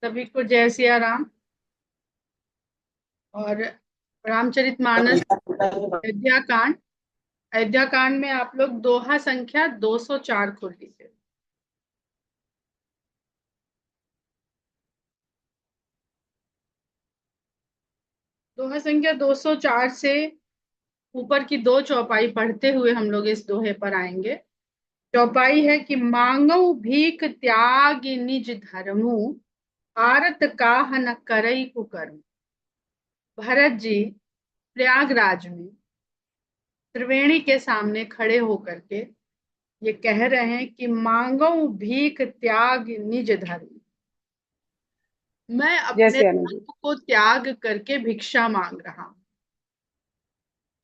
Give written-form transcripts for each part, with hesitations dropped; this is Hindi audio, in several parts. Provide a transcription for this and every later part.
सभी को जय सिया राम। और रामचरितमानस अयोध्या कांड। अयोध्या कांड में आप लोग दोहा संख्या 204 खोल लीजिए। दोहा संख्या 204 से ऊपर की दो चौपाई पढ़ते हुए हम लोग इस दोहे पर आएंगे। चौपाई है कि मांगो भीख त्याग निज धर्मु, आरत काह न करई कुकर्म। भरत जी प्रयागराज में त्रिवेणी के सामने खड़े होकर के ये कह रहे हैं कि मांगो भीख त्याग निज धर्म। मैं अपने जैसे आनंद जी। धर्म को त्याग करके भिक्षा मांग रहा हूं।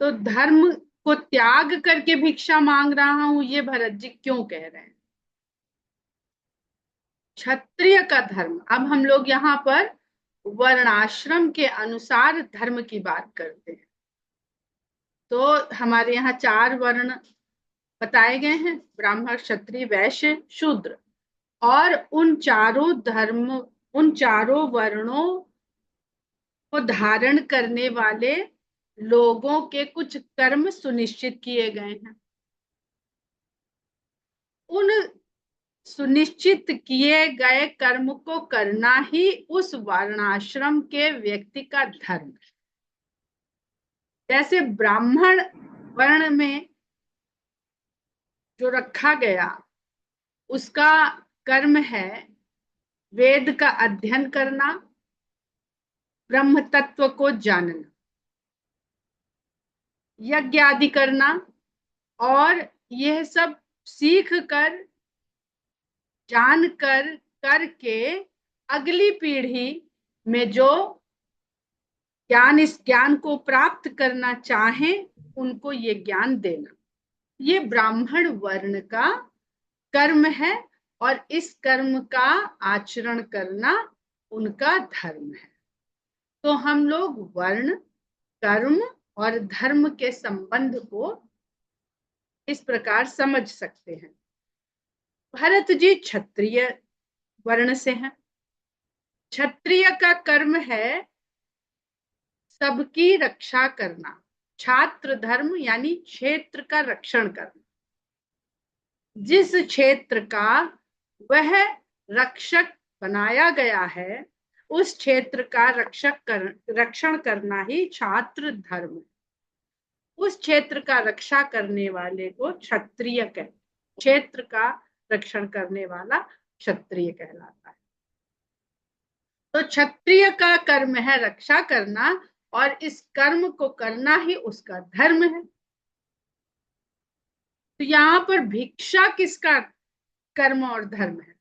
तो धर्म को त्याग करके भिक्षा मांग रहा हूं, ये भरत जी क्यों कह रहे हैं? क्षत्रिय का धर्म। अब हम लोग यहाँ पर वर्णाश्रम के अनुसार धर्म की बात करते हैं। तो हमारे यहाँ चार वर्ण बताए गए हैं, ब्राह्मण क्षत्रिय वैश्य शूद्र। और उन चारों वर्णों को धारण करने वाले लोगों के कुछ कर्म सुनिश्चित किए गए हैं। उन सुनिश्चित किए गए कर्म को करना ही उस वर्णाश्रम के व्यक्ति का धर्म है। जैसे ब्राह्मण वर्ण में जो रखा गया, उसका कर्म है वेद का अध्ययन करना, ब्रह्म तत्व को जानना, यज्ञ आदि करना, और यह सब सीख कर जान कर करके अगली पीढ़ी में जो ज्ञान इस ज्ञान को प्राप्त करना चाहें उनको ये ज्ञान देना, ये ब्राह्मण वर्ण का कर्म है। और इस कर्म का आचरण करना उनका धर्म है। तो हम लोग वर्ण, कर्म और धर्म के संबंध को इस प्रकार समझ सकते हैं। भरत जी क्षत्रिय वर्ण से हैं। क्षत्रिय का कर्म है सबकी रक्षा करना, छात्र धर्म यानी क्षेत्र का रक्षण करना। जिस क्षेत्र का वह रक्षक बनाया गया है, उस क्षेत्र का रक्षण करना ही छात्र धर्म है। उस क्षेत्र का रक्षा करने वाले को क्षत्रिय कहते, क्षेत्र का रक्षण करने वाला क्षत्रिय कहलाता है। तो क्षत्रिय का कर्म है रक्षा करना, और इस कर्म को करना ही उसका धर्म है। तो यहाँ पर भिक्षा किसका कर्म और धर्म है?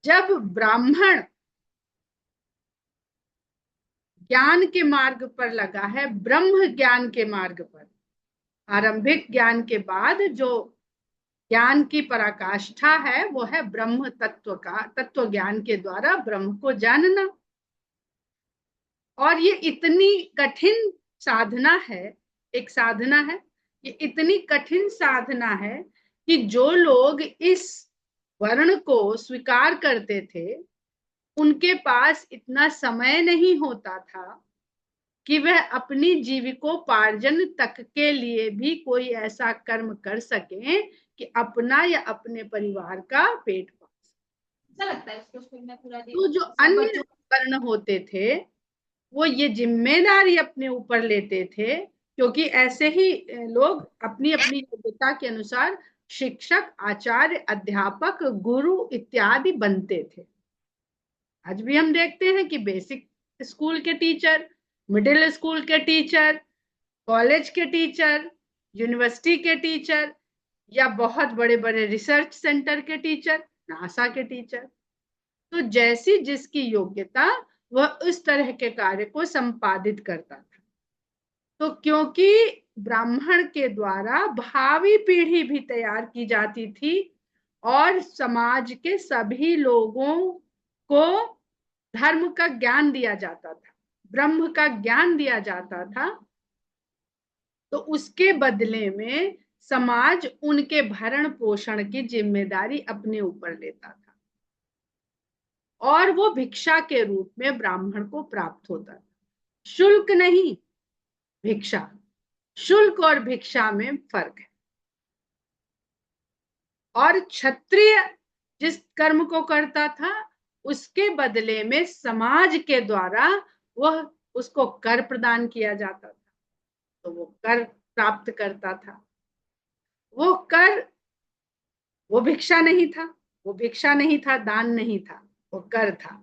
जब ब्राह्मण ज्ञान के मार्ग पर लगा है, ब्रह्म ज्ञान के मार्ग पर, आरंभिक ज्ञान के बाद जो ज्ञान की पराकाष्ठा है वो है ब्रह्म तत्व का, तत्व ज्ञान के द्वारा ब्रह्म को जानना। और ये इतनी कठिन साधना है, एक साधना है, ये इतनी कठिन साधना है कि जो लोग इस वर्ण को स्वीकार करते थे उनके पास इतना समय नहीं होता था कि वह अपनी जीविकोपार्जन तक के लिए भी कोई ऐसा कर्म कर सके कि अपना या अपने परिवार का पेट पाल सके। अच्छा लगता है इसको स्कूल में पूरा दिन। तो जो अन्य वर्ण होते थे वो ये जिम्मेदारी अपने ऊपर लेते थे, क्योंकि ऐसे ही लोग अपनी अपनी योग्यता के अनुसार शिक्षक, आचार्य, अध्यापक, गुरु इत्यादि बनते थे। आज भी हम देखते हैं कि बेसिक स्कूल के टीचर, मिडिल स्कूल के टीचर, कॉलेज के टीचर, यूनिवर्सिटी के टीचर, या बहुत बड़े बड़े रिसर्च सेंटर के टीचर, नासा के टीचर। तो जैसी जिसकी योग्यता वह उस तरह के कार्य को संपादित करता था। तो क्योंकि ब्राह्मण के द्वारा भावी पीढ़ी भी तैयार की जाती थी और समाज के सभी लोगों को धर्म का ज्ञान दिया जाता था, ब्रह्म का ज्ञान दिया जाता था, तो उसके बदले में समाज उनके भरण पोषण की जिम्मेदारी अपने ऊपर लेता था। और वो भिक्षा के रूप में ब्राह्मण को प्राप्त होता था। शुल्क नहीं, भिक्षा। शुल्क और भिक्षा में फर्क है। और क्षत्रिय जिस कर्म को करता था उसके बदले में समाज के द्वारा वह उसको कर प्रदान किया जाता था, तो वो कर प्राप्त करता था। वो कर, वो भिक्षा नहीं था, वो भिक्षा नहीं था, दान नहीं था, वो कर था।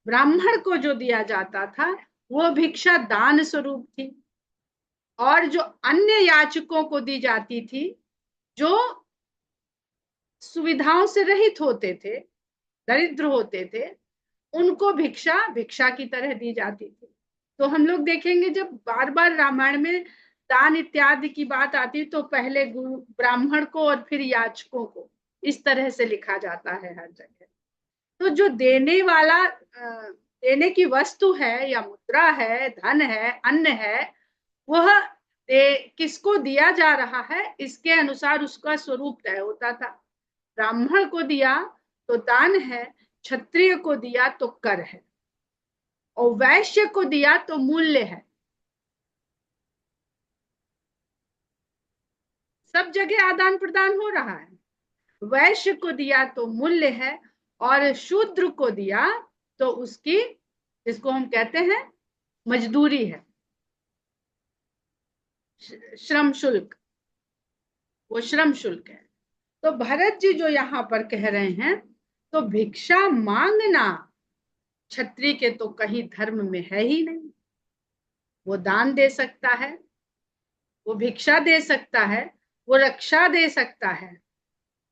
ब्राह्मण को जो दिया जाता था वो भिक्षा दान स्वरूप थी। और जो अन्य याचकों को दी जाती थी, जो सुविधाओं से रहित होते थे, दरिद्र होते थे, उनको भिक्षा भिक्षा की तरह दी जाती थी। तो हम लोग देखेंगे जब बार बार रामायण में दान इत्यादि की बात आती तो पहले गुरु ब्राह्मण को और फिर याचकों को इस तरह से लिखा जाता है हर जगह। तो जो देने वाला देने की वस्तु है या मुद्रा है, धन है, अन्न है, वह किसको दिया जा रहा है इसके अनुसार उसका स्वरूप तय होता था। ब्राह्मण को दिया तो दान है, क्षत्रिय को दिया तो कर है, और वैश्य को दिया तो मूल्य है। सब जगह आदान प्रदान हो रहा है। वैश्य को दिया तो मूल्य है, और शूद्र को दिया तो उसकी, जिसको हम कहते हैं मजदूरी है, श्रम शुल्क, वो श्रम शुल्क है। तो भरत जी जो यहाँ पर कह रहे हैं, तो भिक्षा मांगना क्षत्रिय के तो कहीं धर्म में है ही नहीं। वो दान दे सकता है, वो भिक्षा दे सकता है, वो रक्षा दे सकता है,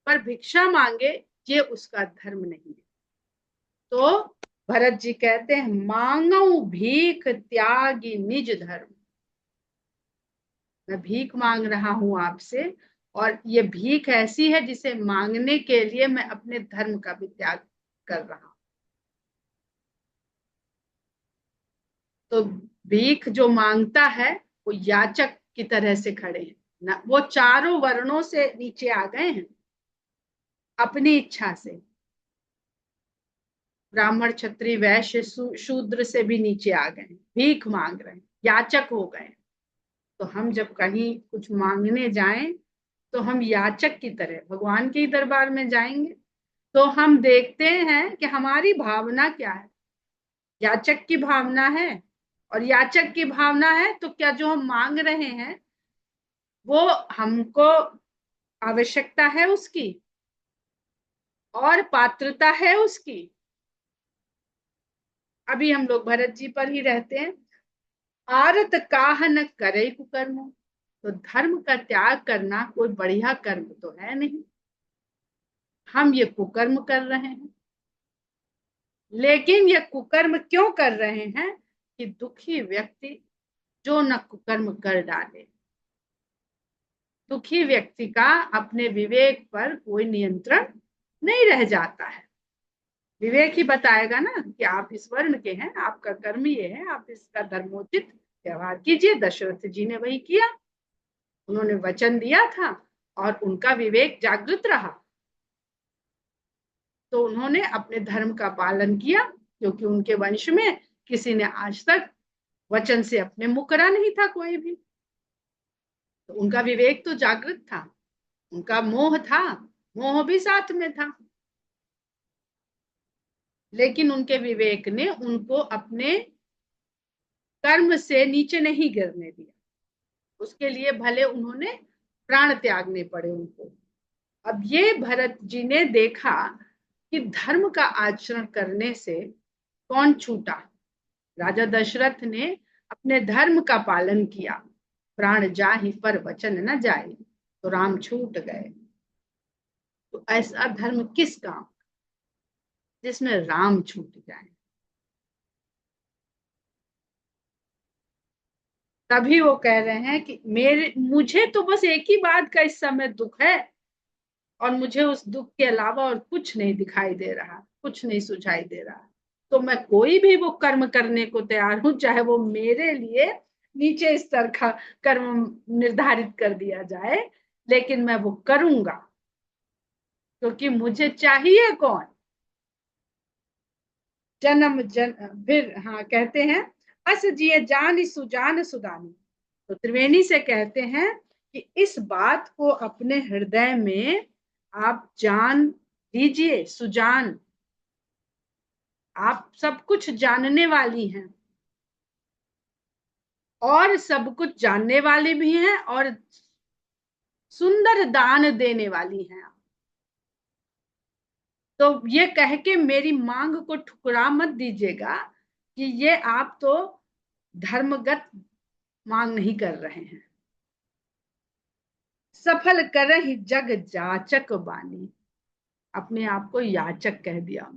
पर भिक्षा मांगे ये उसका धर्म नहीं है। तो भरत जी कहते हैं मांगो भीख त्यागी निज धर्म। मैं भीख मांग रहा हूं आपसे, और ये भीख ऐसी है जिसे मांगने के लिए मैं अपने धर्म का भी त्याग कर रहा हूं। तो भीख जो मांगता है वो याचक की तरह से खड़े हैं ना, वो चारों वर्णों से नीचे आ गए हैं अपनी इच्छा से। ब्राह्मण क्षत्रिय वैश्य शूद्र से भी नीचे आ गए, भीख मांग रहे हैं, याचक हो गए। तो हम जब कहीं कुछ मांगने जाएं तो हम याचक की तरह भगवान के दरबार में जाएंगे, तो हम देखते हैं कि हमारी भावना क्या है। याचक की भावना है और याचक की भावना है, तो क्या जो हम मांग रहे हैं वो हमको आवश्यकता है उसकी और पात्रता है उसकी। अभी हम लोग भरत जी पर ही रहते हैं। आरत काह न करे कुकर्म, तो धर्म का त्याग करना कोई बढ़िया कर्म तो है नहीं, हम ये कुकर्म कर रहे हैं। लेकिन ये कुकर्म क्यों कर रहे हैं कि दुखी व्यक्ति जो न कुकर्म कर डाले, दुखी व्यक्ति का अपने विवेक पर कोई नियंत्रण नहीं रह जाता है। विवेक ही बताएगा ना कि आप इस वर्ण के हैं, आपका कर्म ये है, आप इसका धर्मोचित व्यवहार कीजिए। दशरथ जी ने वही किया, उन्होंने वचन दिया था और उनका विवेक जागृत रहा, तो उन्होंने अपने धर्म का पालन किया, क्योंकि उनके वंश में किसी ने आज तक वचन से अपने मुकरा नहीं था कोई भी। तो उनका विवेक तो जागृत था, उनका मोह था, मोह भी साथ में था, लेकिन उनके विवेक ने उनको अपने कर्म से नीचे नहीं गिरने दिया। उसके लिए भले उन्होंने प्राण त्यागने पड़े उनको। अब ये भरत जी ने देखा कि धर्म का आचरण करने से कौन छूटा। राजा दशरथ ने अपने धर्म का पालन किया, प्राण जाहि पर वचन न जाए, तो राम छूट गए। तो ऐसा धर्म किस काम जिसमें राम छूट जाए। तभी वो कह रहे हैं कि मुझे तो बस एक ही बात का इस समय दुख है, और मुझे उस दुख के अलावा और कुछ नहीं दिखाई दे रहा, कुछ नहीं सुझाई दे रहा। तो मैं कोई भी वो कर्म करने को तैयार हूं, चाहे वो मेरे लिए नीचे स्तर का कर्म निर्धारित कर दिया जाए, लेकिन मैं वो करूंगा, क्योंकि मुझे चाहिए कौन, जन्म जन फिर हाँ कहते हैं, अस जिये जान सुजान सुदानी। तो त्रिवेणी से कहते हैं कि इस बात को अपने हृदय में आप जान लीजिए, सुजान, आप सब कुछ जानने वाली हैं और सब कुछ जानने वाली भी हैं और सुंदर दान देने वाली हैं। तो ये कह के मेरी मांग को ठुकरा मत दीजिएगा कि ये आप तो धर्मगत मांग नहीं कर रहे हैं। सफल करहि जग जाचक बानी, अपने आप को याचक कह दिया।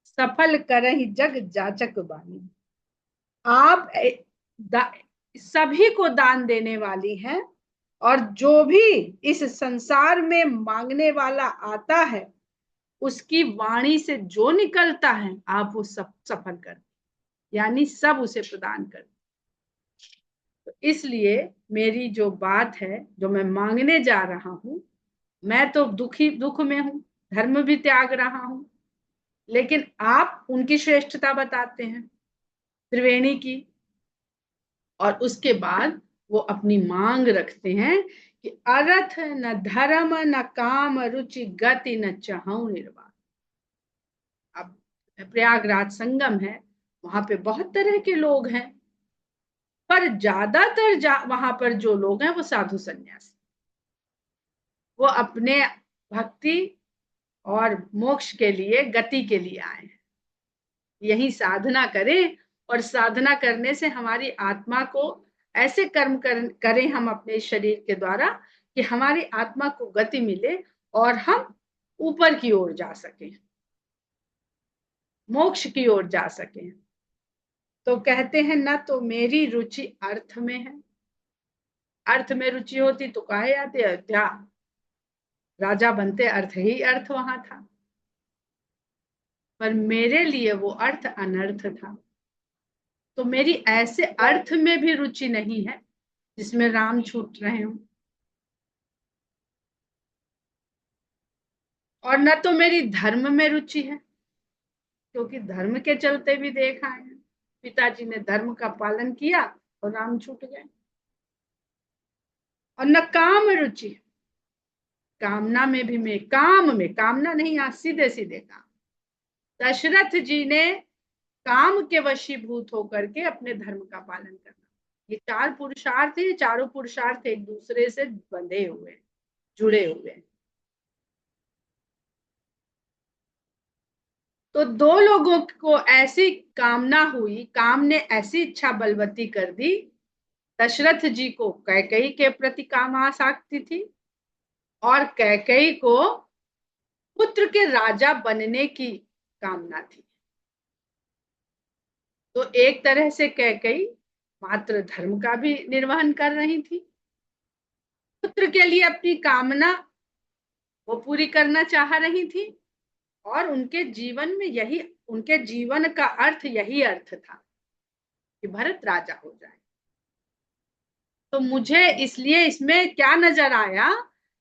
सफल करहि जग जाचक बानी, आप सभी को दान देने वाली हैं और जो भी इस संसार में मांगने वाला आता है उसकी वाणी से जो निकलता है आप वो सब सफल कर, यानी सब उसे प्रदान कर। तो इसलिए मेरी जो बात है, जो मैं मांगने जा रहा हूं, मैं तो दुख में हूं, धर्म भी त्याग रहा हूं, लेकिन आप उनकी श्रेष्ठता बताते हैं, त्रिवेणी की। और उसके बाद वो अपनी मांग रखते हैं कि अर्थ न धर्म न काम रुचि गति न चाहूं निर्वाण। अब प्रयागराज संगम है, वहां पे बहुत तरह के लोग हैं, पर ज्यादातर वहां पर जो लोग हैं वो साधु संन्यासी, वो अपने भक्ति और मोक्ष के लिए, गति के लिए आए हैं। यही साधना करें और साधना करने से हमारी आत्मा को ऐसे कर्म करें हम अपने शरीर के द्वारा कि हमारी आत्मा को गति मिले और हम ऊपर की ओर जा सकें, मोक्ष की ओर जा सकें। तो कहते हैं ना, तो मेरी रुचि अर्थ में है। अर्थ में रुचि होती तो काहे आते अयोध्या, राजा बनते, अर्थ ही अर्थ वहां था। पर मेरे लिए वो अर्थ अनर्थ था। तो मेरी ऐसे अर्थ में भी रुचि नहीं है जिसमें राम छूट रहे हो, और न तो मेरी धर्म में रुचि है, क्योंकि धर्म के चलते भी देखा है पिताजी ने धर्म का पालन किया और राम छूट गए। और न काम रुचि, कामना में भी, मैं काम में, कामना नहीं, आज सीधे सीधे काम। दशरथ जी ने काम के वशीभूत होकर के अपने धर्म का पालन करना, ये चार पुरुषार्थ है, चारों पुरुषार्थ एक दूसरे से बंधे हुए, जुड़े हुए। तो दो लोगों को ऐसी कामना हुई, काम ने ऐसी इच्छा बलवती कर दी। दशरथ जी को कैकेयी के प्रति काम आसक्ति थी और कैकेयी को पुत्र के राजा बनने की कामना थी। तो एक तरह से कैकेयी मात्र धर्म का भी निर्वहन कर रही थी, पुत्र के लिए अपनी कामना वो पूरी करना चाह रही थी, और उनके जीवन में यही, उनके जीवन का अर्थ यही अर्थ था कि भरत राजा हो जाए। तो मुझे इसलिए इसमें क्या नजर आया,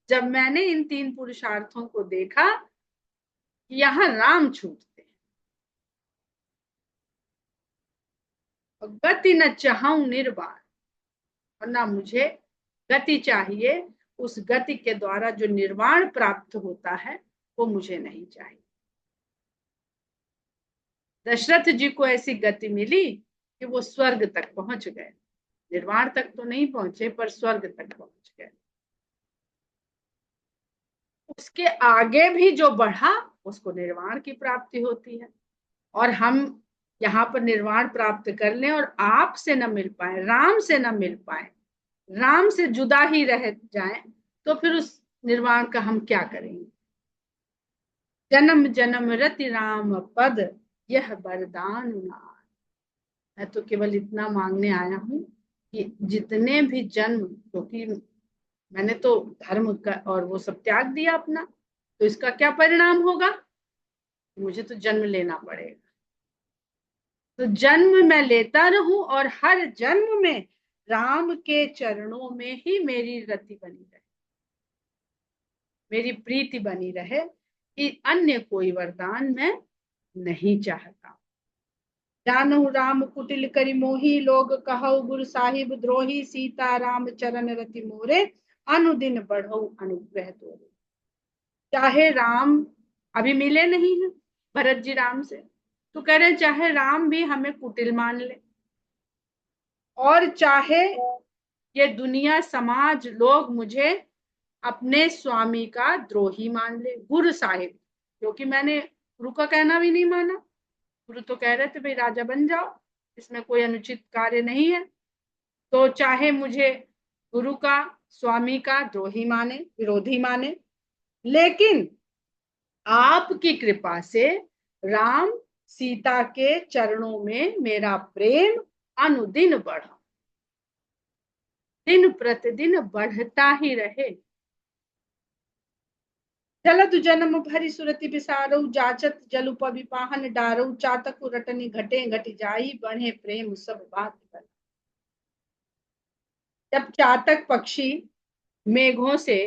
जब मैंने इन तीन पुरुषार्थों को देखा कि यहाँ राम छूटते हैं, और गति न चाहूं निर्वाण, और ना मुझे गति चाहिए, उस गति के द्वारा जो निर्वाण प्राप्त होता है वो मुझे नहीं चाहिए। दशरथ जी को ऐसी गति मिली कि वो स्वर्ग तक पहुंच गए, निर्वाण तक तो नहीं पहुंचे पर स्वर्ग तक पहुंच गए। उसके आगे भी जो बढ़ा उसको निर्वाण की प्राप्ति होती है। और हम यहाँ पर निर्वाण प्राप्त कर लें और आप से न मिल पाए, राम से न मिल पाए, राम से जुदा ही रह जाएं, तो फिर उस निर्वाण का हम क्या करेंगे। जन्म जन्म रति राम पद, यह वरदान नार। मैं तो केवल इतना मांगने आया हूँ कि जितने भी जन्म, क्योंकि मैंने तो धर्म का और वो सब त्याग दिया अपना, तो इसका क्या परिणाम होगा, मुझे तो जन्म लेना पड़ेगा। तो जन्म मैं लेता रहूं और हर जन्म में राम के चरणों में ही मेरी रति बनी रहे, मेरी प्रीति बनी रहे, कि अन्य कोई वरदान मैं नहीं चाहता। जानहु राम कुटिल करि मोही, लोग कहु गुरु साहिब द्रोही, सीता राम चरण रति मोरे, अनुदिन बढ़ऊ अनुग्रह तोरे। चाहे राम अभी मिले नहीं है भरत जी राम से, तो कह रहे चाहे राम भी हमें कुटिल मान ले, और चाहे ये दुनिया समाज लोग मुझे अपने स्वामी का द्रोही मान ले, गुरु साहिब, क्योंकि मैंने गुरु का कहना भी नहीं माना। गुरु तो कह रहे थे भाई राजा बन जाओ, इसमें कोई अनुचित कार्य नहीं है। तो चाहे मुझे गुरु का, स्वामी का द्रोही माने, विरोधी माने, लेकिन आपकी कृपा से राम सीता के चरणों में मेरा प्रेम अनुदिन बढ़ा, दिन प्रतिदिन बढ़ता ही रहे। जलद जन्म भरी सुरति बिसारौ, जाचत जलुप विपाहन डारौ, चातक रटनी घटे घट जाई, बढ़े प्रेम सब बात कर। जब चातक पक्षी मेघों से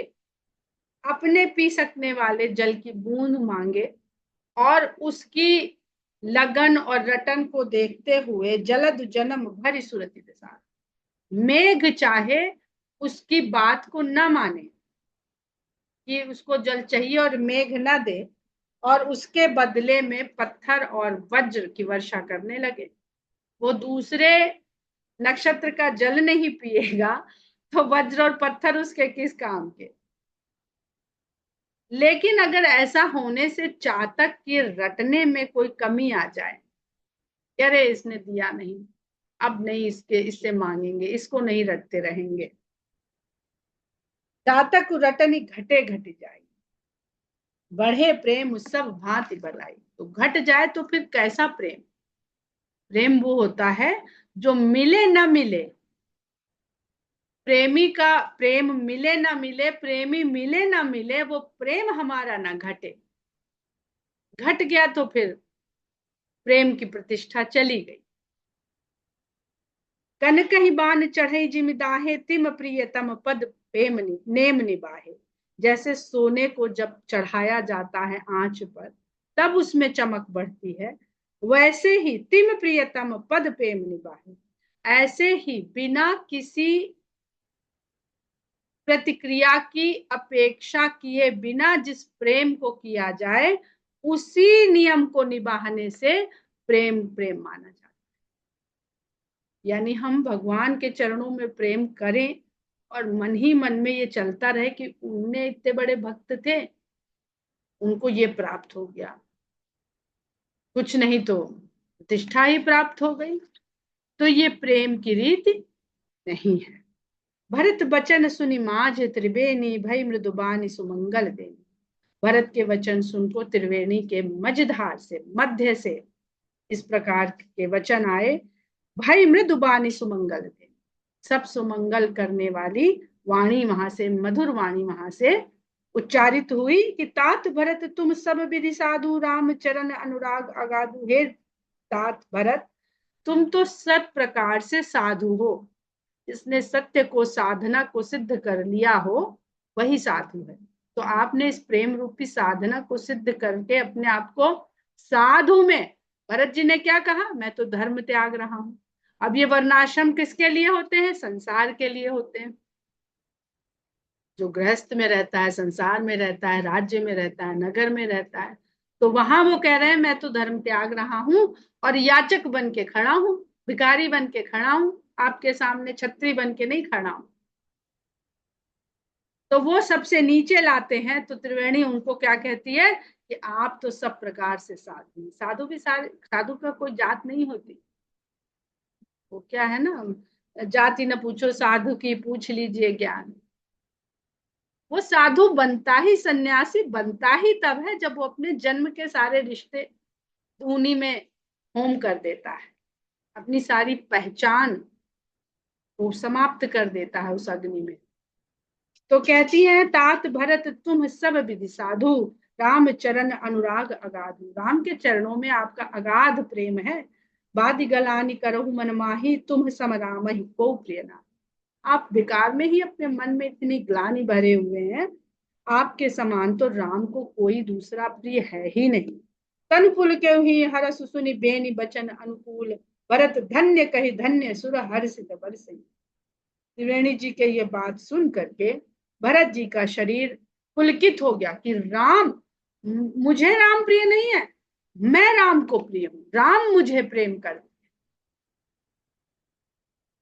अपने पी सकने वाले जल की बूंद मांगे, और उसकी लगन और रटन को देखते हुए जलद जन्म भरी सुरति बिसार, मेघ चाहे उसकी बात को न माने कि उसको जल चाहिए और मेघ ना दे, और उसके बदले में पत्थर और वज्र की वर्षा करने लगे, वो दूसरे नक्षत्र का जल नहीं पिएगा तो वज्र और पत्थर उसके किस काम के। लेकिन अगर ऐसा होने से चातक के रटने में कोई कमी आ जाए, अरे इसने दिया नहीं, अब नहीं इससे मांगेंगे, इसको नहीं रटते रहेंगे, चातक रटनी घटे घट जाए, बढ़े प्रेम सब भांति बलाई। तो घट जाए तो फिर कैसा प्रेम? प्रेम वो होता है जो मिले ना मिले, प्रेमी का प्रेम मिले ना मिले, प्रेमी मिले ना मिले, वो प्रेम हमारा ना घटे। घट गया तो फिर प्रेम की प्रतिष्ठा चली गई। कनक ही बान चढ़ई जिमिदाहे, तिम प्रियतम पद प्रेम नेम निबाहे। जैसे सोने को जब चढ़ाया जाता है आंच पर तब उसमें चमक बढ़ती है, वैसे ही तिम प्रियतम पद प्रेम निबाहे, ऐसे ही बिना किसी प्रतिक्रिया की अपेक्षा किए बिना जिस प्रेम को किया जाए, उसी नियम को निभाने से प्रेम प्रेम माना जाता है। यानी हम भगवान के चरणों में प्रेम करें और मन ही मन में ये चलता रहे कि उनने इतने बड़े भक्त थे, उनको ये प्राप्त हो गया, कुछ नहीं तो प्रतिष्ठा ही प्राप्त हो गई, तो ये प्रेम की रीति नहीं है। भरत बचन सुनि माझ त्रिवेणी, भई मृदुबानी सुमंगल देनी। भरत के वचन सुनको त्रिवेणी के मझधार से, मध्य से इस प्रकार के वचन आए, भाई मृदुबानी सुमंगल देनी, सब सुमंगल करने वाली वाणी वहां से, मधुर वाणी वहां से उच्चारित हुई कि तात भरत तुम सब विधि साधु, राम चरण अनुराग अगाधु। हे तात भरत, तुम तो सब प्रकार से साधु हो, जिसने सत्य को, साधना को सिद्ध कर लिया हो वही साधु है। तो आपने इस प्रेम रूपी साधना को सिद्ध करके अपने आप को साधु में, भरत जी ने क्या कहा, मैं तो धर्म त्याग रहा हूं। अब ये वर्णाश्रम किसके लिए होते हैं? संसार के लिए होते हैं। जो गृहस्थ में रहता है, संसार में रहता है, राज्य में रहता है, नगर में रहता है, तो वहां वो कह रहे हैं मैं तो धर्म त्याग रहा हूं और याचक बन के खड़ा हूं, भिखारी बन के खड़ा हूं, आपके सामने छत्री बन के नहीं खड़ा हूं। तो वो सबसे नीचे लाते हैं, तो त्रिवेणी उनको क्या कहती है कि आप तो सब प्रकार से साधु हैं। साधु भी साधु का कोई जात नहीं होती, वो क्या है ना, जाति न पूछो साधु की, पूछ लीजिए ज्ञान। वो साधु बनता ही, सन्यासी बनता ही तब है जब वो अपने जन्म के सारे रिश्ते उन्हीं में होम कर देता है, अपनी सारी पहचान वो समाप्त कर देता है उस अग्नि में। तो कहती है तात भरत तुम सब विधि साधु, राम चरण अनुराग अगाधु। राम के चरणों में आपका अगाध प्रेम है। बादि गलानी करहु मन माही, तुम सम राम ही को प्रिय ना। आप विकार में ही अपने मन में इतनी ग्लानि भरे हुए हैं, आपके समान तो राम को कोई दूसरा प्रिय है ही नहीं। तन पुल के ही हरस सुनि बेनि बचन अनुकूल, भरत धन्य कही धन्य सुर हर्षित बरसई। त्रिवेणी जी के ये बात सुन करके भरत जी का शरीर पुलकित हो गया कि राम, मुझे राम प्रिय नहीं है, मैं राम को प्रिय हूं, राम मुझे प्रेम कर।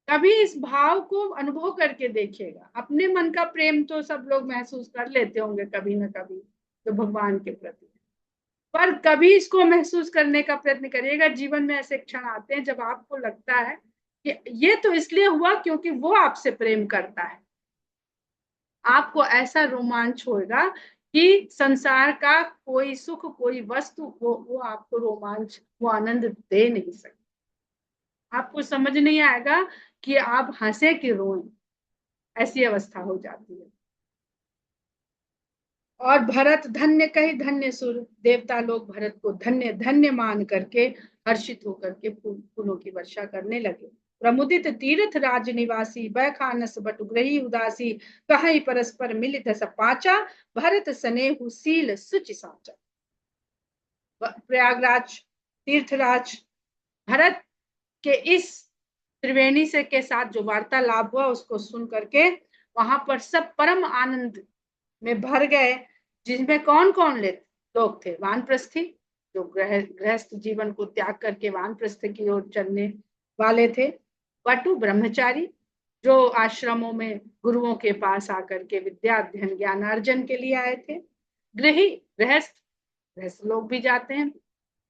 कभी इस भाव को अनुभव करके देखिएगा। अपने मन का प्रेम तो सब लोग महसूस कर लेते होंगे कभी ना कभी तो भगवान के प्रति, पर कभी इसको महसूस करने का प्रयत्न करिएगा। जीवन में ऐसे क्षण आते हैं जब आपको लगता है कि ये तो इसलिए हुआ क्योंकि वो आपसे प्रेम करता है। आपको ऐसा रोमांच होगा कि संसार का कोई सुख, कोई वस्तु वो आपको रोमांच, वो आनंद दे नहीं सकता। आपको समझ नहीं आएगा कि आप हंसे कि रोएं, ऐसी अवस्था हो जाती है। और भरत धन्य कही धन्य सुर, देवता लोग भरत को धन्य धन्य मान करके हर्षित होकर के फूलों की वर्षा करने लगे। प्रमुदित तीर्थ राज निवासी, बैखानस बटुग्रही उदासी, कहीं परस्पर मिलित सब पाचा, भरत स्नेहु सील सुचि साचा। प्रयागराज तीर्थराज भरत के इस त्रिवेणी से के साथ जो वार्तालाप हुआ उसको सुन करके वहां पर सब परम आनंद में भर गए। जिसमें कौन कौन लोग थे? वानप्रस्थी, जो गृहस्थ जीवन को त्याग करके वानप्रस्थ की ओर चलने वाले थे। वटु ब्रह्मचारी, जो आश्रमों में गुरुओं के पास आकर के विद्या अध्ययन ज्ञानार्जन के लिए आए थे। गृही, गृहस्थ, गृहस्थ लोग भी जाते हैं,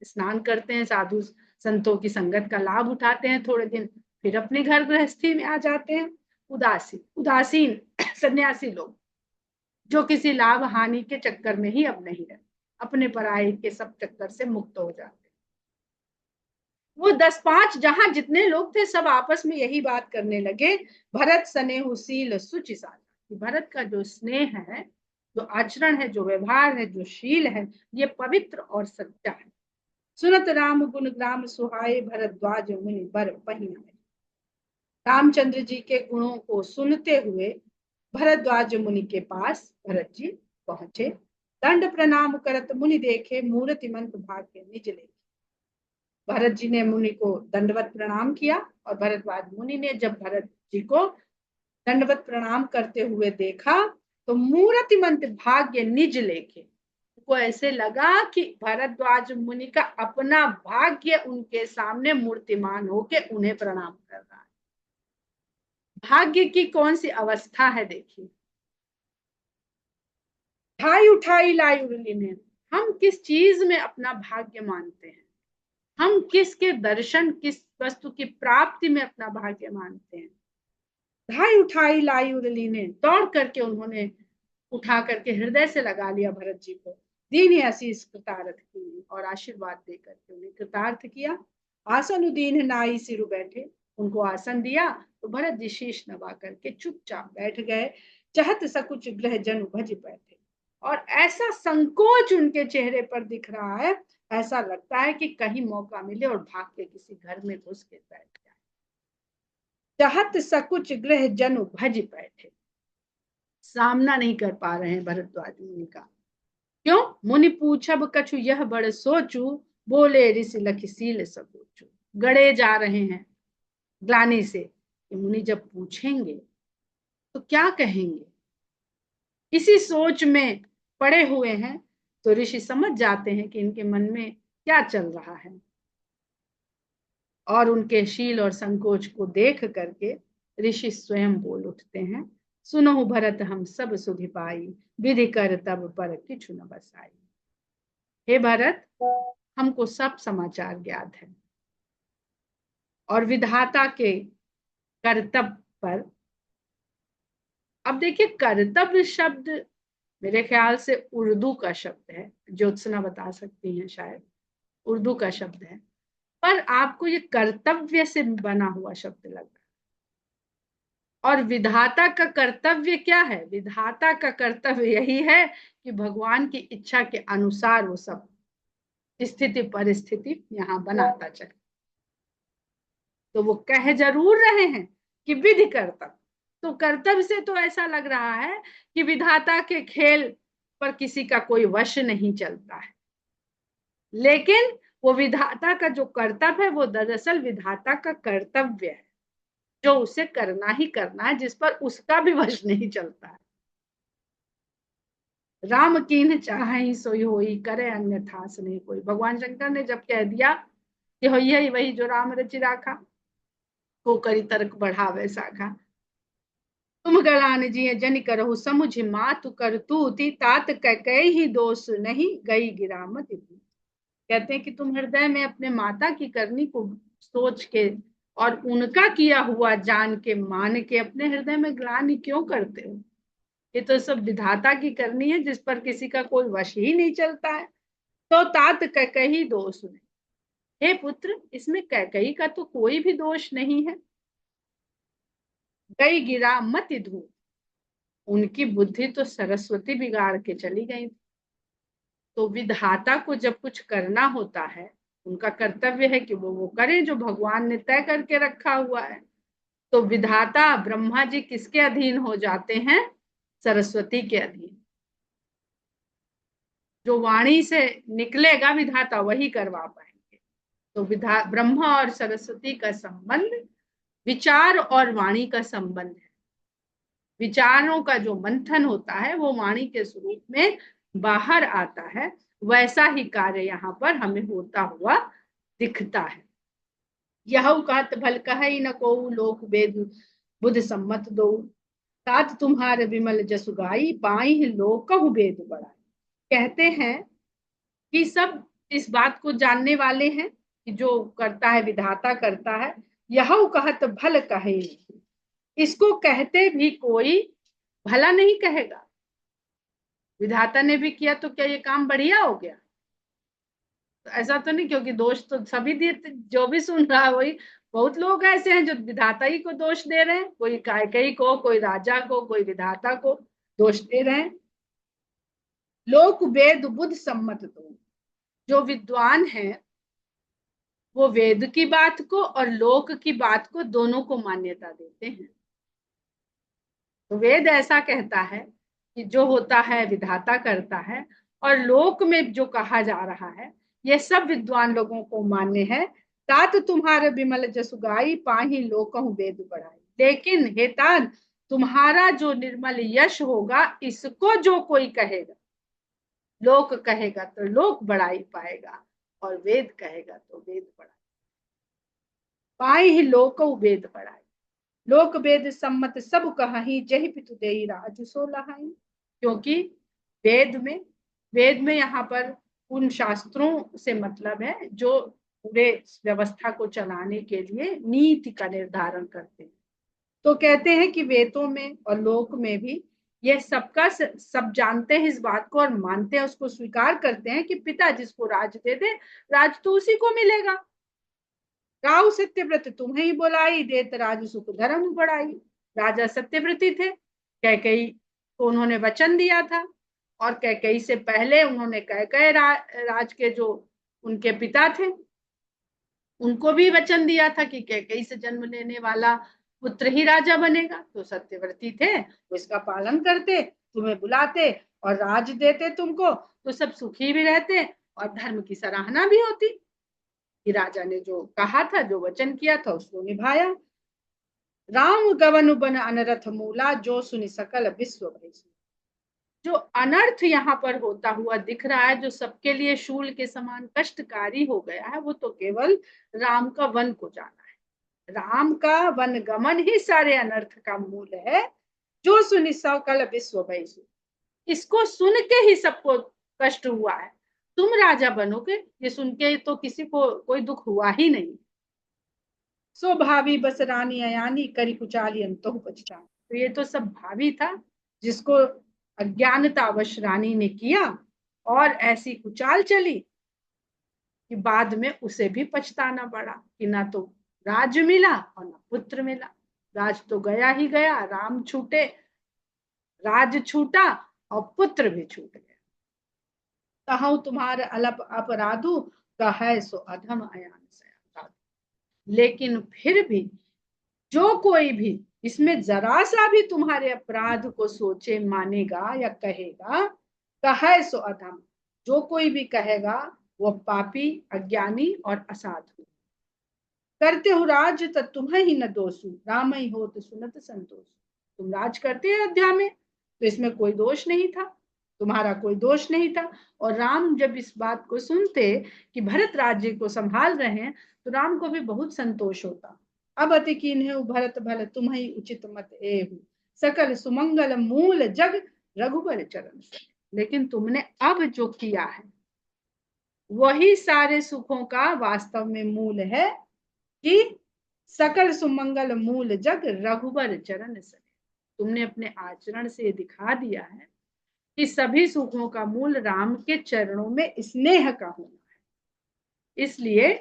स्नान करते हैं, साधु संतों की संगत का लाभ उठाते हैं थोड़े दिन, फिर अपने घर गृहस्थी में आ जाते हैं। उदासी, उदासीन सन्यासी लोग, जो किसी लाभ हानि के चक्कर में ही अब नहीं रहते, अपने पराये के सब चक्कर से मुक्त हो जाते। वो 10-5 जहां जितने लोग थे सब आपस में यही बात करने लगे, भरत स्नेहु सील सुचि साचा। भरत का जो स्नेह है, जो आचरण है, जो व्यवहार है, जो शील है, ये पवित्र और सच्चा है। सुनत राम गुण ग्राम सुहाए, भरद्वाज मुनि बर पहिनाए। रामचंद्र जी के गुणों को सुनते हुए भरद्वाज मुनि के पास भरत जी पहुंचे। दंड प्रणाम करत मुनि देखे, मूर्तिमंत भाग्य निज लेखे। भरत जी ने मुनि को दंडवत प्रणाम किया, और भरद्वाज मुनि ने जब भरत जी को दंडवत प्रणाम करते हुए देखा तो मूर्तिमंत भाग्य निज लेखे। को ऐसे लगा कि भरद्वाज मुनि का अपना भाग्य उनके सामने मूर्तिमान होके उन्हें प्रणाम कर रहा है। भाग्य की कौन सी अवस्था है देखिए। ठाई उठाई लाई उड़ली ने, हम किस चीज में अपना भाग्य मानते हैं, हम किसके दर्शन, किस वस्तु की प्राप्ति में अपना भाग्य मानते हैं। ढाई उठाई लाई उड़ली ने, दौड़ करके उन्होंने उठा करके हृदय से लगा लिया भरत जी को। दीन आशीष कृतार्थ की, और आशीर्वाद दे करके उन्हें कृतार्थ किया। आसन दीन नाई सिरु बैठे, उनको आसन दिया तो भरत जी शीश नवा करके चुपचाप बैठ गए। चहत सकुच ग्रह जन भज बैठे, और ऐसा संकोच उनके चेहरे पर दिख रहा है, ऐसा लगता है कि कहीं मौका मिले और भाग के किसी घर में घुस के बैठ जाए। चहत सकुच ग्रह जन भज बैठे, सामना नहीं कर पा रहे हैं भरद्वाज मुनि का। क्यों? मुनि पूछब कछु यह बड़ सोचू, बोले ऋषि लखि सील सकोचू। गड़े जा रहे हैं ग्लानि से कि मुनि जब पूछेंगे तो क्या कहेंगे, इसी सोच में पड़े हुए हैं। तो ऋषि समझ जाते हैं कि इनके मन में क्या चल रहा है, और उनके शील और संकोच को देख करके ऋषि स्वयं बोल उठते हैं। सुनहु भरत हम सब सुधि पाई, विधि कर तब पर किछु न बसाई। हे भरत, हमको सब समाचार ज्ञात है, और विधाता के कर्तव्य पर। अब देखिए, कर्तव्य शब्द मेरे ख्याल से उर्दू का शब्द है, ज्योत्सना बता सकती हैं, शायद उर्दू का शब्द है, पर आपको ये कर्तव्य से बना हुआ शब्द लग रहा है। और विधाता का कर्तव्य क्या है? विधाता का कर्तव्य यही है कि भगवान की इच्छा के अनुसार वो सब स्थिति परिस्थिति यहाँ बनाता चले। तो वो कह जरूर रहे हैं कि विधि कर्तव्य, तो कर्तव्य से तो ऐसा लग रहा है कि विधाता के खेल पर किसी का कोई वश नहीं चलता है। लेकिन वो विधाता का जो कर्तव्य है वो दरअसल विधाता का कर्तव्य है, जो उसे करना ही करना है, जिस पर उसका भी वश नहीं चलता है। राम कीन्ह चाहि सोई होई, करे अन्यथास नहीं कोई। भगवान शंकर ने जब कह दिया कि हो यही वही जो राम रचि राखा, को करी तर्क बढ़ावे साखा, तुम गलान जिये जन करहु समुझ मातु करतूति, तात कई ही दोष नहीं गई गिरा मति। कहते हैं कि तुम हृदय में अपने माता की करनी को सोच के और उनका किया हुआ जान के मान के अपने हृदय में ग्लानि क्यों करते हो? ये तो सब विधाता की करनी है, जिस पर किसी का कोई वश ही नहीं चलता है। तो तात कैकई दोष नहीं। हे पुत्र, इसमें कैकई का तो कोई भी दोष नहीं है। गई गिरा मत धू, उनकी बुद्धि तो सरस्वती बिगाड़ के चली गई। तो विधाता को जब कुछ करना होता है, उनका कर्तव्य है कि वो करें जो भगवान ने तय करके रखा हुआ है। तो विधाता ब्रह्मा जी किसके अधीन हो जाते हैं? सरस्वती के अधीन। जो वाणी से निकलेगा विधाता वही करवा पाएंगे। तो ब्रह्मा और सरस्वती का संबंध विचार और वाणी का संबंध है। विचारों का जो मंथन होता है वो वाणी के स्वरूप में बाहर आता है। वैसा ही कार्य यहाँ पर हमें होता हुआ दिखता है। यह कहत भल कहि न को लोक वेद बुध सम्मत दो, तात तुम्हारे विमल जसु गाई, पाई लोकहु वेद बढ़ाई। कहते हैं कि सब इस बात को जानने वाले हैं कि जो करता है विधाता करता है। यह कहत भल कहे, इसको कहते भी कोई भला नहीं कहेगा। विधाता ने भी किया तो क्या ये काम बढ़िया हो गया? तो ऐसा तो नहीं, क्योंकि दोष तो सभी देते, जो भी सुन रहा है वही। बहुत लोग ऐसे हैं जो विधाता ही को दोष दे रहे हैं, कोई कैकेयी को, कोई राजा को, कोई विधाता को दोष दे रहे हैं। लोक वेद बुद्ध सम्मत दो, जो विद्वान है वो वेद की बात को और लोक की बात को दोनों को मान्यता देते हैं। तो वेद ऐसा कहता है कि जो होता है विधाता करता है, और लोक में जो कहा जा रहा है ये सब विद्वान लोगों को मान्य है। तात तुम्हारे विमल जसुगाई, पाही लोकहु वेद बढ़ाई। लेकिन हे तात, तुम्हारा जो निर्मल यश होगा इसको जो कोई कहेगा, लोक कहेगा तो लोक बढ़ाई पाएगा, और वेद कहेगा तो वेद बढ़ाई पाई ही लोकहु वेद बढ़ाई। लोक वेद सम्मत सब कहाही, जहि पितु देई राज सो लहाई। क्योंकि वेद में यहाँ पर उन शास्त्रों से मतलब है जो पूरे व्यवस्था को चलाने के लिए नीति का निर्धारण करते हैं। तो कहते हैं कि वेदों में और लोक में भी ये सबका सब जानते हैं इस बात को और मानते हैं, उसको स्वीकार करते हैं कि पिता जिसको राज दे दे, राज तो उसी को मिलेगा। राहु सत्यव्रत तुम्हें ही बोलाई, देत राज सुख धर्म बढ़ाई। राजा सत्यव्रती थे, कैकेयी को उन्होंने वचन दिया था, और कैकेयी से पहले उन्होंने कैकेयी राज के जो उनके पिता थे उनको भी वचन दिया था कि कैकेयी से जन्म लेने वाला पुत्र ही राजा बनेगा। तो सत्यव्रती थे, वो इसका पालन करते, तुम्हें बुलाते और राज देते तुमको, तो सब सुखी भी रहते और धर्म की सराहना भी होती कि राजा ने जो कहा था, जो वचन किया था उसको निभाया। राम गवन बन अनरथ मूला, जो सुनि सकल विश्व भय। जो अनर्थ यहाँ पर होता हुआ दिख रहा है, जो सबके लिए शूल के समान कष्टकारी हो गया है, वो तो केवल राम का वन को जाना है। राम का वन गमन ही सारे अनर्थ का मूल है। जो सुनि सकल विश्व भय, इसको सुन के ही सबको कष्ट हुआ है। तुम राजा बनोगे ये सुन के तो किसी को कोई दुख हुआ ही नहीं। सो भावी बस रानी अयानी, करी कुचाली अंतों पछतान। तो ये तो सब भावी था, जिसको अज्ञानतावश रानी ने किया, और ऐसी कुचाल चली कि बाद में उसे भी पछताना पड़ा कि ना तो राज मिला और ना पुत्र मिला। राज तो गया ही गया, राम छूटे, राज छूटा और पुत्र भी छूट गया। कहूँ तुम्हारे अलप अपराधु, कहे सो अधम अयान से। लेकिन फिर भी जो कोई भी इसमें जरा सा भी तुम्हारे अपराध को सोचे, मानेगा या कहेगा, कहे सो अधम, जो कोई भी कहेगा वह पापी, अज्ञानी और असाधु। करते हो राज तो तुम्हें ही न दोषू, राम ही हो तो सुनत संतोष। तुम राज करते हैं अयोध्या में, तो इसमें कोई दोष नहीं था, तुम्हारा कोई दोष नहीं था। और राम जब इस बात को सुनते कि भरत राज्य को संभाल रहे हैं, तो राम को भी बहुत संतोष होता। अब अति कीन्ह भरत भल तुम्हें उचित मत एहु, सकल सुमंगल मूल जग रघुबर चरण। लेकिन तुमने अब जो किया है वही सारे सुखों का वास्तव में मूल है, कि सकल सुमंगल मूल जग रघुबर चरण सरे। तुमने अपने आचरण से दिखा दिया है कि सभी सुखों का मूल राम के चरणों में स्नेह का होना है। इसलिए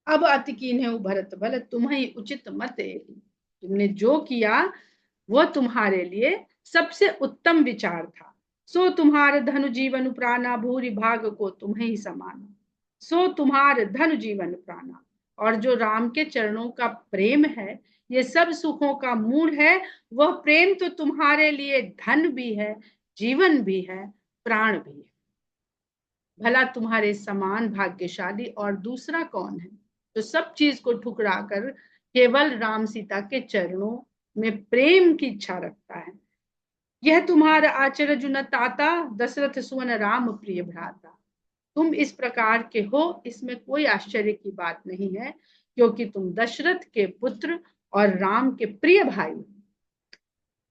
अब अति कीन्ह भरत भल तुम्हें उचित मत एहु, तुमने जो किया वह तुम्हारे लिए सबसे उत्तम विचार था। सो तुम्हार धनु जीवन प्राणा, भूरि भाग को तुम्हें ही समाना। सो तुम्हार धनु जीवन प्राणा, और जो राम के चरणों का प्रेम है, ये सब सुखों का मूल है। वह प्रेम तो तुम्हारे लिए धन भी है, जीवन भी है, प्राण भी है। भला तुम्हारे समान भाग्यशाली और दूसरा कौन है, जो सब चीज को ठुकरा कर केवल राम सीता के चरणों में प्रेम की इच्छा रखता है। यह तुम्हारा आचरण न ताता, दशरथ सुवन राम प्रिय भ्राता। तुम इस प्रकार के हो, इसमें कोई आश्चर्य की बात नहीं है, क्योंकि तुम दशरथ के पुत्र और राम के प्रिय भाई।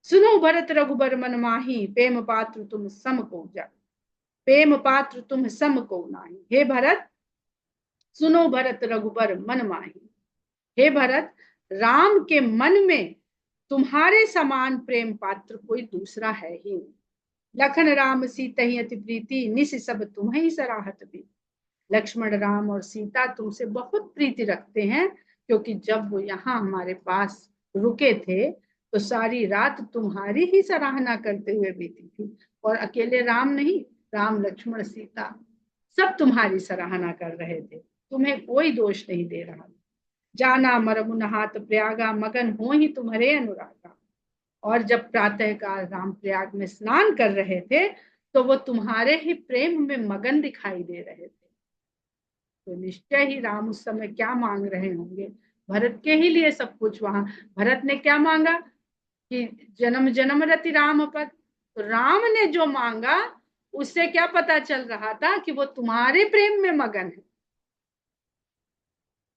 सुनो भरत रघुबर मन माही, प्रेम पात्र तुम सम को जग, प्रेम पात्र तुम सम को नाही। हे भरत, सुनो भरत रघुबर मन माही। हे भरत, राम के मन में तुम्हारे समान प्रेम पात्र कोई दूसरा है ही नहीं। लखन राम सीता ही अति प्रीति, निस सब तुम्हें ही सराहत भी। लक्ष्मण, राम और सीता तुमसे बहुत प्रीति रखते हैं, क्योंकि जब वो यहाँ हमारे पास रुके थे तो सारी रात तुम्हारी ही सराहना करते हुए बीती थी। और अकेले राम नहीं, राम, लक्ष्मण, सीता सब तुम्हारी सराहना कर रहे थे, तुम्हें कोई दोष नहीं दे रहा। जाना मरमु नहात प्रयागा, मगन हो ही तुम्हारे अनुरागा। और जब प्रातः काल राम प्रयाग में स्नान कर रहे थे, तो वो तुम्हारे ही प्रेम में मगन दिखाई दे रहे थे। तो निश्चय ही राम उस समय क्या मांग रहे होंगे, भरत के ही लिए सब कुछ। वहां भरत ने क्या मांगा कि जन्म जन्म रति राम पद, तो राम ने जो मांगा उससे क्या पता चल रहा था कि वो तुम्हारे प्रेम में मगन है।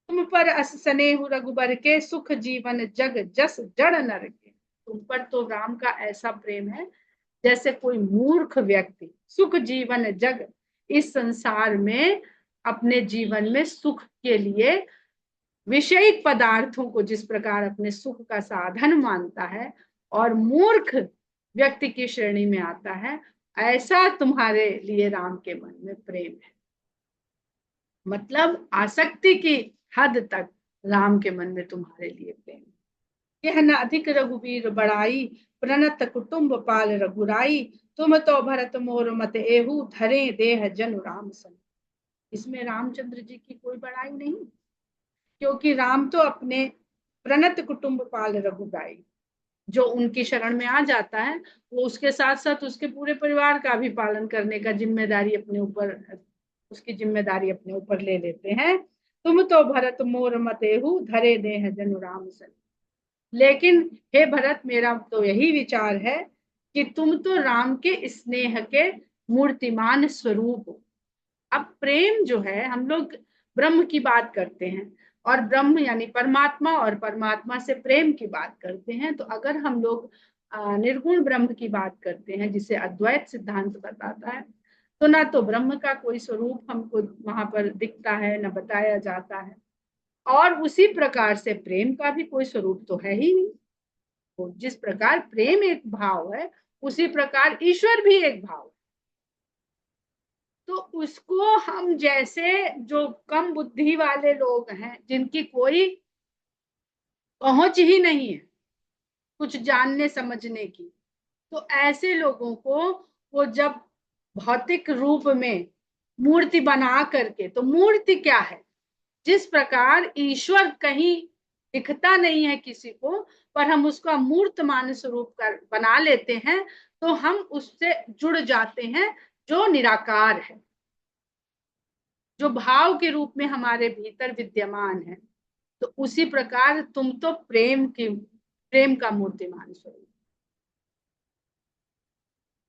तुम पर अस स्नेहु रघुबर के, सुख जीवन जग जस जड़ नर के। तुम पर तो राम का ऐसा प्रेम है जैसे कोई मूर्ख व्यक्ति सुख जीवन जग, इस संसार में अपने जीवन में सुख के लिए विषयिक पदार्थों को जिस प्रकार अपने सुख का साधन मानता है और मूर्ख व्यक्ति की श्रेणी में आता है, ऐसा तुम्हारे लिए राम के मन में प्रेम है। मतलब आसक्ति की हद तक राम के मन में तुम्हारे लिए प्रेम। यह न अधिक रघुवीर बड़ाई, प्रणत कुटुंब पाल रघुराई। तुम तो भरत मोर मत एहू, धरे देह जन राम सन। इसमें रामचंद्र जी की कोई बड़ाई नहीं, क्योंकि राम तो अपने प्रणत कुटुंब पाल रघुराई, जो उनकी शरण में आ जाता है वो उसके साथ साथ उसके पूरे परिवार का भी पालन करने का जिम्मेदारी अपने ऊपर, उसकी जिम्मेदारी अपने ऊपर ले लेते हैं। तुम तो भरत मोर मतेहु, धरे देह जनु राम सन। लेकिन हे भरत, मेरा तो यही विचार है कि तुम तो राम के स्नेह के मूर्तिमान स्वरूप हो। अब प्रेम जो है, हम लोग ब्रह्म की बात करते हैं और ब्रह्म यानी परमात्मा, और परमात्मा से प्रेम की बात करते हैं। तो अगर हम लोग निर्गुण ब्रह्म की बात करते हैं, जिसे अद्वैत सिद्धांत बताता है, तो ना तो ब्रह्म का कोई स्वरूप हमको वहां पर दिखता है, न बताया जाता है। और उसी प्रकार से प्रेम का भी कोई स्वरूप तो है ही नहीं। तो जिस प्रकार प्रेम एक भाव है, उसी प्रकार ईश्वर भी एक भाव है। तो उसको हम जैसे जो कम बुद्धि वाले लोग हैं, जिनकी कोई पहुंच ही नहीं है कुछ जानने समझने की, तो ऐसे लोगों को वो जब भौतिक रूप में मूर्ति बना करके, तो मूर्ति क्या है, जिस प्रकार ईश्वर कहीं दिखता नहीं है किसी को, पर हम उसका मूर्तमान स्वरूप कर बना लेते हैं, तो हम उससे जुड़ जाते हैं जो निराकार है। जो भाव के रूप में हमारे भीतर विद्यमान है। तो उसी प्रकार तुम तो प्रेम का मूर्तिमान स्वरूप।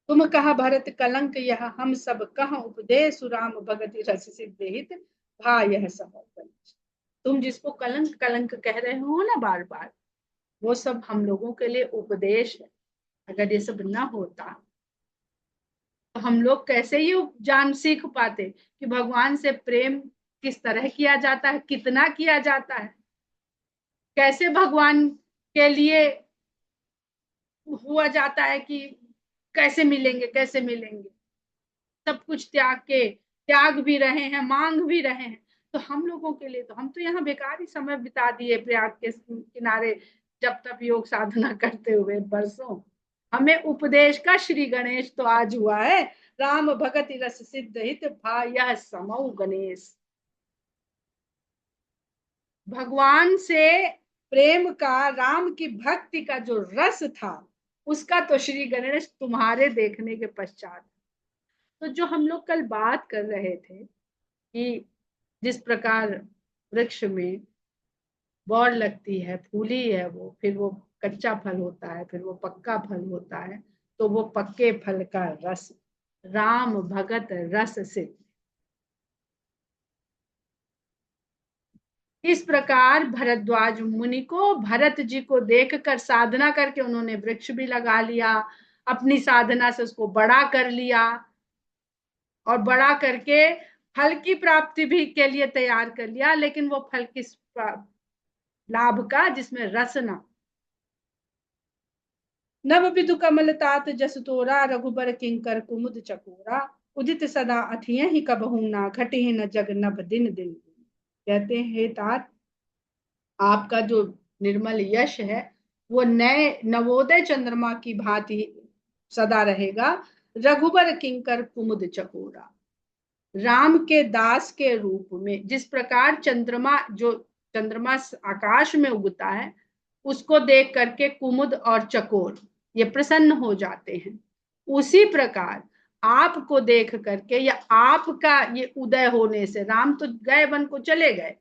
तुम कहा भरत कलंक यह हम सब कह उपदेश राम भगति रस सिद्धित भा यह सब। तुम जिसको कलंक कलंक कह रहे हो ना बार बार, वो सब हम लोगों के लिए उपदेश है। अगर ये सब ना होता तो हम लोग कैसे ये जान सीख पाते कि भगवान से प्रेम किस तरह किया जाता है, कितना किया जाता है, कैसे भगवान के लिए हुआ जाता है कि कैसे मिलेंगे कैसे मिलेंगे। सब कुछ त्याग के, त्याग भी रहे हैं, मांग भी रहे हैं। तो हम लोगों के लिए तो हम तो यहाँ बेकार ही समय बिता दिए प्रयाग के किनारे, जब तक योग साधना करते हुए बरसों। हमें उपदेश का श्री गणेश तो आज हुआ है। राम भगत रस सिद्ध हित भा यह समऊ गणेश। भगवान से प्रेम का, राम की भक्ति का जो रस था, उसका तो श्री गणेश तुम्हारे देखने के पश्चात। तो जो हम लोग कल बात कर रहे थे कि जिस प्रकार वृक्ष में बौर लगती है, फूली है वो, फिर वो कच्चा फल होता है, फिर वो पक्का फल होता है, तो वो पक्के फल का रस राम भगत रस से। इस प्रकार भरद्वाज मुनि को, भरत जी को देखकर साधना करके उन्होंने वृक्ष भी लगा लिया, अपनी साधना से उसको बड़ा कर लिया, और बड़ा करके फल की प्राप्ति भी के लिए तैयार कर लिया। लेकिन वो फल किस लाभ का, जिसमें रस न। नव विदु कमल तात जस तोरा, रघुबर किंकर कुमुद चकोरा, उदित सदा अथिय ही कबहू ना, घटे न जग नभ दिन दिन। कहते हैं तात, आपका जो निर्मल यश है वो नए नवोदय चंद्रमा की भांति सदा रहेगा। रघुबर किंकर कुमुद चकोरा, राम के दास के रूप में जिस प्रकार चंद्रमा, जो चंद्रमा आकाश में उगता है, उसको देख करके कुमुद और चकोर ये प्रसन्न हो जाते हैं, उसी प्रकार आपको देख करके या आपका ये उदय होने से, राम तो गए वन को चले गए,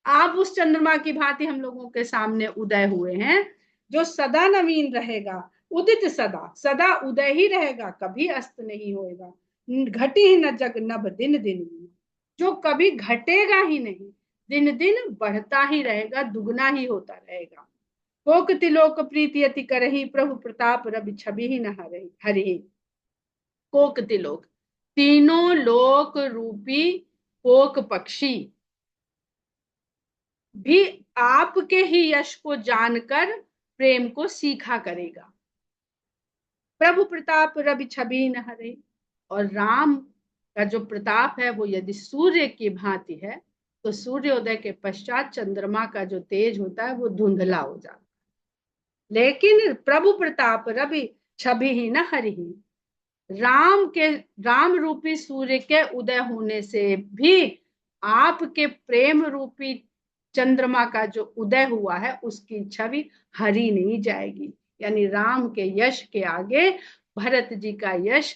आप उस चंद्रमा की भांति हम लोगों के सामने उदय हुए हैं, जो सदा नवीन रहेगा। उदित सदा, सदा उदय ही रहेगा, कभी अस्त नहीं होएगा। घटी ही न जग नभ दिन दिन, जो कभी घटेगा ही नहीं, दिन दिन बढ़ता ही रहेगा, दुगना ही होता रहेगा। कोक तिलोक प्रीति अति करही, प्रभु प्रताप रवि छवि ही न हरि। कोक तिलोक, तीनों लोक रूपी कोक पक्षी भी आपके ही यश को जानकर प्रेम को सीखा करेगा। प्रभु प्रताप रवि छवि न हरे, और राम का जो प्रताप है वो यदि सूर्य की भांति है, तो सूर्योदय के पश्चात चंद्रमा का जो तेज होता है वो धुंधला हो जाता है। लेकिन प्रभु प्रताप रवि छवि ही न हरि, राम रूपी सूर्य के उदय होने से भी आपके प्रेम रूपी चंद्रमा का जो उदय हुआ है उसकी छवि हरी नहीं जाएगी। यानी राम के यश के आगे भरत जी का यश